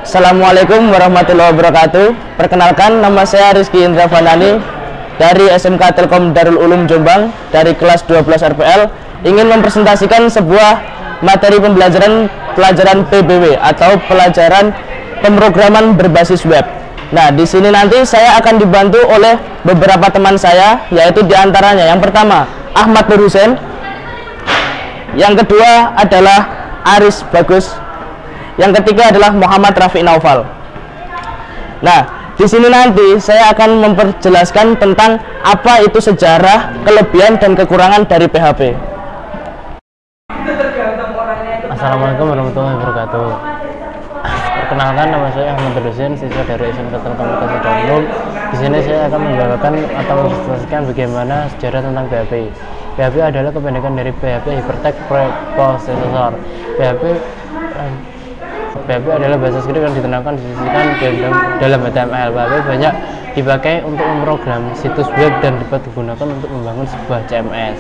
Assalamualaikum warahmatullahi wabarakatuh. Perkenalkan, nama saya Rizky Indra Fanani dari SMK Telkom Darul Ulum Jombang dari kelas 12 RPL, ingin mempresentasikan sebuah materi pelajaran PBW atau pelajaran pemrograman berbasis web. Nah, di sini nanti saya akan dibantu oleh beberapa teman saya, yaitu diantaranya yang pertama Ahmad Nur Husain, yang kedua adalah Aris Bagus, yang ketiga adalah Muhammad Rafiq Naufal. Nah, di sini nanti saya akan memperjelaskan tentang apa itu sejarah, kelebihan dan kekurangan dari PHP. Assalamualaikum warahmatullahi wabarakatuh. Perkenalkan, nama saya Ahmad Husain, siswa dari SMK Telekomunikasi Darul Ulum. Di sini saya akan membawakan atau mempresentasikan bagaimana sejarah tentang PHP. PHP adalah kependekan dari PHP Hypertext Preprocessor. PHP adalah bahasa script yang ditenangkan disisihkan dalam HTML. PHP banyak dipakai untuk memprogram situs web dan dapat digunakan untuk membangun sebuah CMS.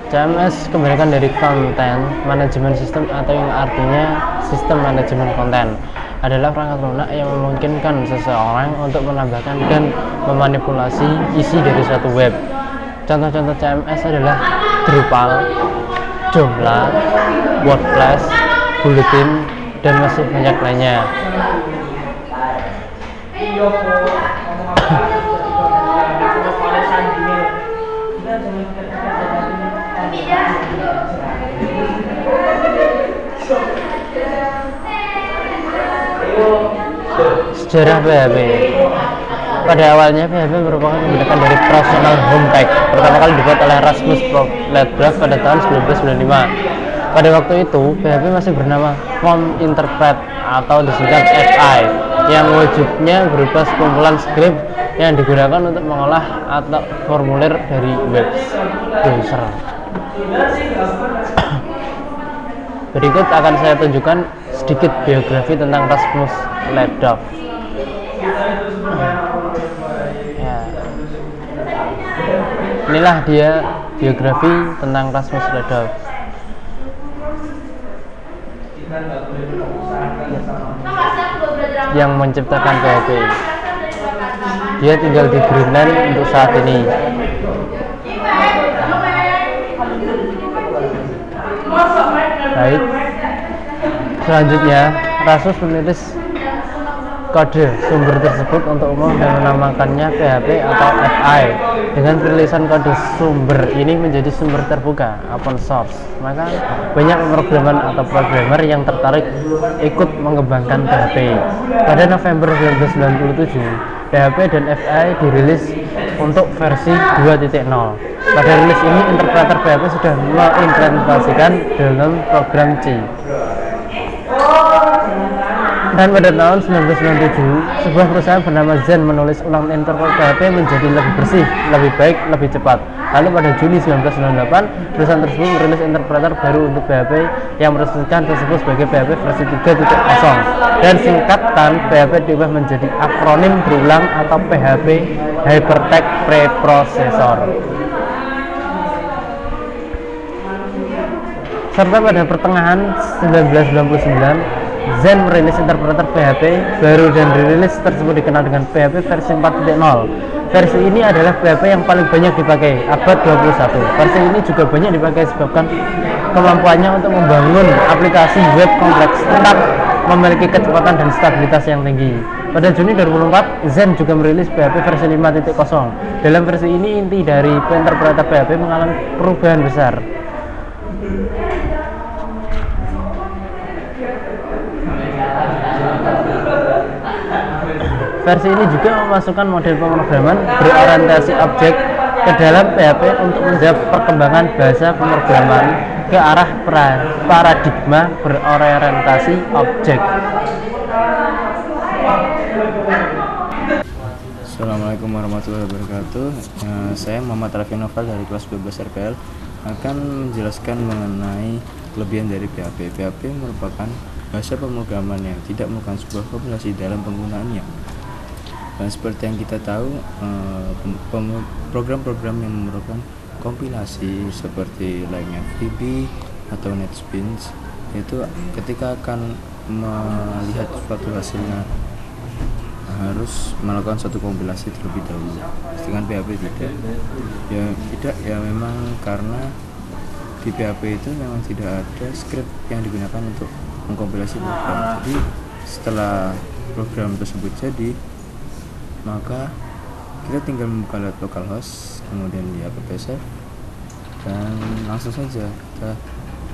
CMS kebanyakan dari Content Management System, atau yang artinya sistem manajemen konten, adalah perangkat lunak yang memungkinkan seseorang untuk menambahkan dan memanipulasi isi dari suatu web. Contoh-contoh CMS adalah Drupal, Joomla, WordPress, Bulletin, dan masih banyak lainnya. Sejarah PHP. Pada awalnya PHP merupakan kebijakan dari Personal Home Page, pertama kali dibuat oleh Rasmus Ledgrave pada tahun 1995. Pada waktu itu PHP masih bernama Form Interpret atau disingkat FI, yang wujudnya berupa sekumpulan skrip yang digunakan untuk mengolah atau formulir dari web browser. Berikut akan saya tunjukkan sedikit biografi tentang Rasmus Ledgrave. Inilah dia biografi tentang Rasmus Ledgrave. Yang menciptakan PHP. Dia tinggal di Greenland untuk saat ini. Baik. Selanjutnya, Rasmus menulis kode sumber tersebut untuk umum dan menamakannya PHP atau FI. Dengan perilisan kode sumber ini menjadi sumber terbuka, open source, maka banyak pemrograman atau programmer yang tertarik ikut mengembangkan PHP. Pada November 1997, PHP dan FI dirilis untuk versi 2.0. Pada rilis ini, interpreter PHP sudah mengimplementasikan dalam program C. Dan pada tahun 1997, sebuah perusahaan bernama Zen menulis ulang interpret PHP menjadi lebih bersih, lebih baik, lebih cepat. Lalu pada Juni 1998, perusahaan tersebut merilis interpreter baru untuk PHP yang meresmikan tersebut sebagai PHP versi 3.0. Dan singkatan PHP diubah menjadi akronim berulang atau PHP Hypertext Preprocessor. Serta pada pertengahan 1999, Zen merilis interpreter PHP baru dan dirilis tersebut dikenal dengan PHP versi 4.0. Versi ini adalah PHP yang paling banyak dipakai abad 21. Versi ini juga banyak dipakai sebabkan kemampuannya untuk membangun aplikasi web kompleks tetap memiliki kecepatan dan stabilitas yang tinggi. Pada Juni 2004, Zen juga merilis PHP versi 5.0. Dalam versi ini, inti dari interpreter PHP mengalami perubahan besar. Versi ini juga memasukkan model pemrograman berorientasi objek ke dalam PHP untuk menjawab perkembangan bahasa pemrograman ke arah paradigma berorientasi objek. Assalamualaikum warahmatullahi wabarakatuh. Saya Muhammad Rafiq Naufal dari kelas 12 RPL akan menjelaskan mengenai kelebihan dari PHP. PHP merupakan bahasa pemrograman yang tidak merupakan sebuah kombinasi dalam penggunaannya. Dan seperti yang kita tahu, program-program yang memerlukan kompilasi seperti layaknya VB atau NetBeans, itu ketika akan melihat suatu hasilnya harus melakukan suatu kompilasi terlebih dahulu. Dengan PHP tidak ya memang karena di PHP itu memang tidak ada script yang digunakan untuk mengkompilasi program. Jadi setelah program tersebut jadi, maka kita tinggal membuka localhost, kemudian di app save, dan langsung saja kita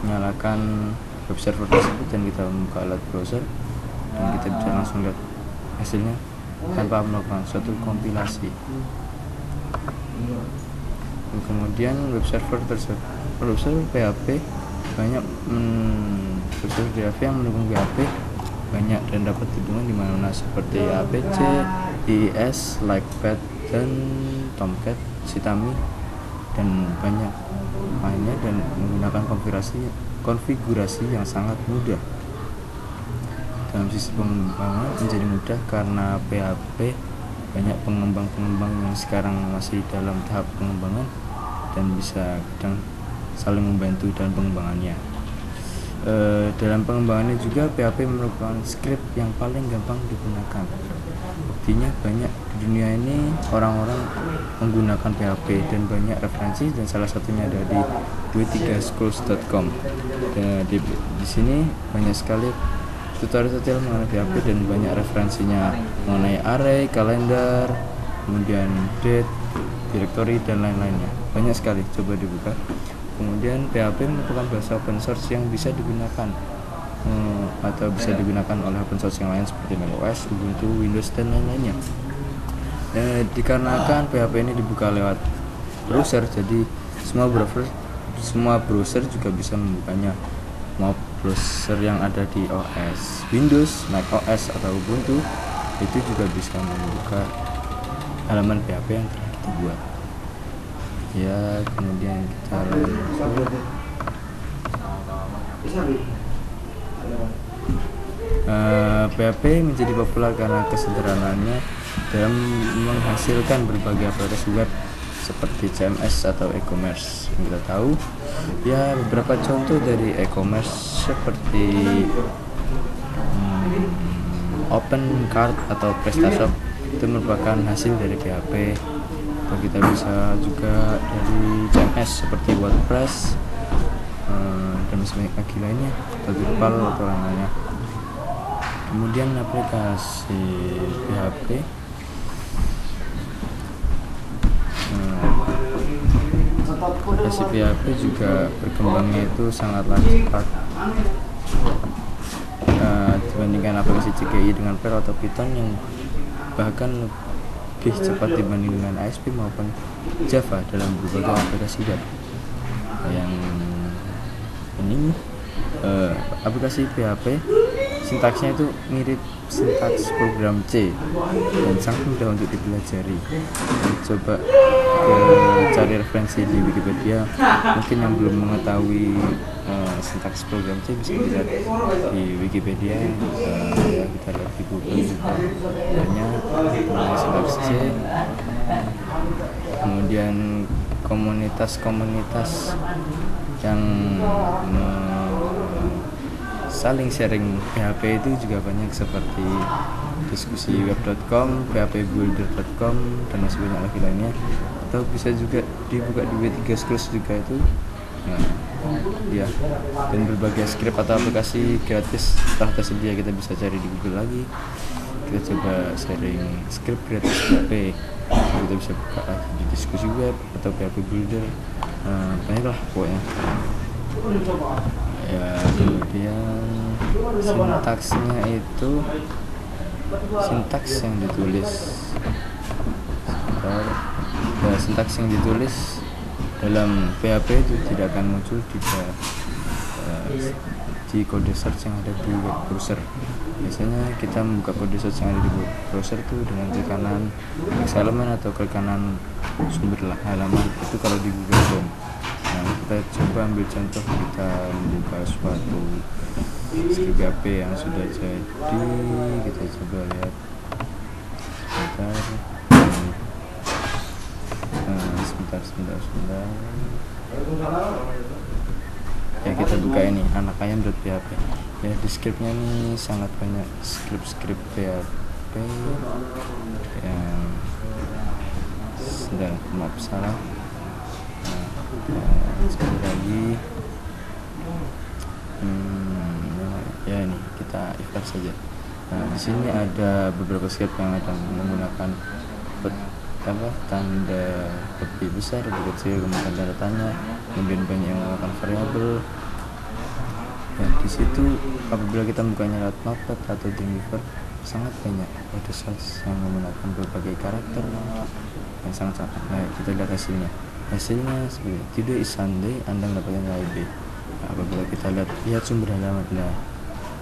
menyalakan web server tersebut dan kita membuka alat browser, dan kita bisa langsung lihat hasilnya tanpa melakukan suatu kompilasi. Dan kemudian web server PHP banyak web server PHP yang mendukung PHP banyak dan dapat didukung di mana-mana seperti APC, IIS, Likepad, dan Tomcat, Sitami, dan banyak lainnya, dan menggunakan konfigurasi yang sangat mudah. Dalam sisi pengembangan menjadi mudah karena PHP banyak pengembang-pengembang yang sekarang masih dalam tahap pengembangan dan bisa kadang saling membantu dalam pengembangannya. Dalam pengembangannya juga PHP merupakan script yang paling gampang digunakan. Buktinya banyak di dunia ini orang-orang menggunakan PHP dan banyak referensi, dan salah satunya ada di w3schools.com. Di sini banyak sekali tutorial mengenai PHP dan banyak referensinya mengenai array, kalender, kemudian date, directory, dan lain-lainnya. Banyak sekali, coba dibuka. Kemudian PHP merupakan bahasa open source yang bisa digunakan atau bisa digunakan oleh open source yang lain seperti macOS, Ubuntu, Windows, dan lain-lainnya. Dikarenakan PHP ini dibuka lewat browser, jadi semua browser juga bisa membukanya. Mau browser yang ada di OS Windows, macOS, atau Ubuntu, itu juga bisa membuka halaman PHP yang telah kita buat. Ya, kemudian kita lanjut. PHP menjadi populer karena kesederhanaannya dalam menghasilkan berbagai aplikasi web seperti CMS atau e-commerce. Kita tahu ya beberapa contoh dari e-commerce seperti OpenCart atau PrestaShop itu merupakan hasil dari PHP. Atau kita bisa juga dari CMS seperti WordPress dan masih banyak lagi lainnya, atau Drupal atau lainnya. Kemudian aplikasi PHP aplikasi PHP juga berkembangnya itu sangatlah cepat dibandingkan aplikasi CGI dengan Perl atau Python, yang bahkan lebih cepat dibanding dengan ASP maupun Java dalam berbagai aplikasi web. Yang ini aplikasi PHP sintaksnya itu mirip sintaks program C dan sangat mudah untuk dipelajari. Coba cari referensi di Wikipedia. Mungkin yang belum mengetahui sintaks program C bisa dilihat di Wikipedia. Kita lihat di Google juga banyak sintaks C. Kemudian komunitas-komunitas yang saling sharing PHP itu juga banyak, seperti diskusiweb.com, phpbuilder.com, dan masih banyak lagi lainnya. Atau bisa juga dibuka di W3Schools juga itu. Ya, dan berbagai script atau aplikasi gratis telah tersedia, kita bisa cari di Google lagi. Kita coba sharing script gratis PHP, kita bisa buka lagi di diskusi web atau PHP Builder. Banyak lah pokoknya. Ya, kemudian sintaksnya itu sintaks yang ditulis sintaks yang ditulis dalam PHP itu tidak akan muncul di kode search yang ada di web browser. Biasanya kita membuka kode search yang ada di web browser itu dengan klik kanan halaman atau klik kanan sumber halaman, itu kalau di Google Chrome. Nah, kita coba ambil contoh, kita membuka suatu script PHP yang sudah jadi, kita coba lihat sebentar. sebentar. Ya, kita buka ini anak ayam.php. Ya, di scriptnya ini sangat banyak script PHP yang sedang maaf salah. Sekali lagi ya, ini kita ikhlas saja. Nah, di sini ada beberapa script yang akan menggunakan tanda lebih besar, lebih kecil, kemudian tanda tanya, kemudian banyak yang menggunakan variabel. Ya, di situ apabila kita membukanya lewat Notepad atau Dreamweaver, sangat banyak kode SAS yang menggunakan berbagai karakter yang sangat. Nah, kita lihat hasilnya seperti today is Sunday, Anda mendapatkan nilai B. Nah, apabila kita lihat sumber halaman, nah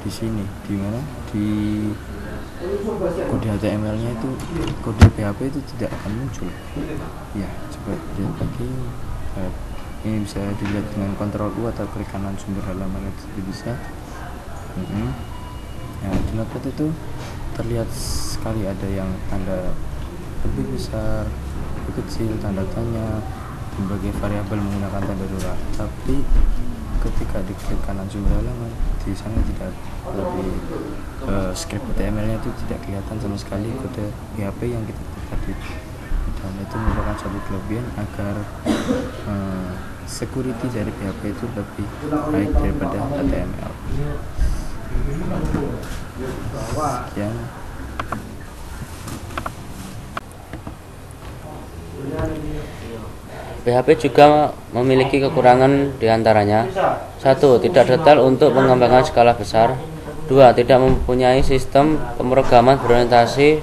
di sini di mana di kode HTML-nya itu, kode PHP itu tidak akan muncul. Ya, coba lihat lagi. Ini bisa dilihat dengan Ctrl U atau klik kanan sumber halaman itu bisa. Nah, di Notepad itu terlihat sekali ada yang tanda lebih besar, lebih kecil, tanda tanya, berbagai variabel menggunakan tanda dolar. Tapi ketika diklik kanan sumber halaman, di sana tidak lebih script HTML-nya itu tidak kelihatan sama sekali kode PHP yang kita tadi. Dan itu merupakan suatu kelebihan agar security dari PHP itu lebih baik daripada HTML. Sekian. PHP juga memiliki kekurangan diantaranya: 1. Tidak detail untuk pengembangan skala besar. 2. Tidak mempunyai sistem pemrograman berorientasi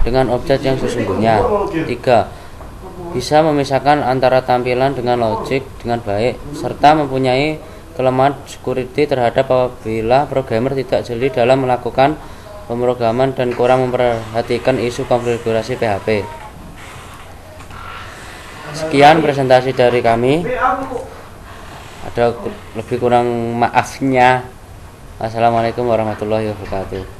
dengan objek yang sesungguhnya. 3. Bisa memisahkan antara tampilan dengan logik dengan baik, serta mempunyai kelemahan security terhadap apabila programmer tidak jeli dalam melakukan pemrograman dan kurang memperhatikan isu konfigurasi PHP. Sekian presentasi dari kami. Ada lebih kurang maafnya. Assalamualaikum warahmatullahi wabarakatuh.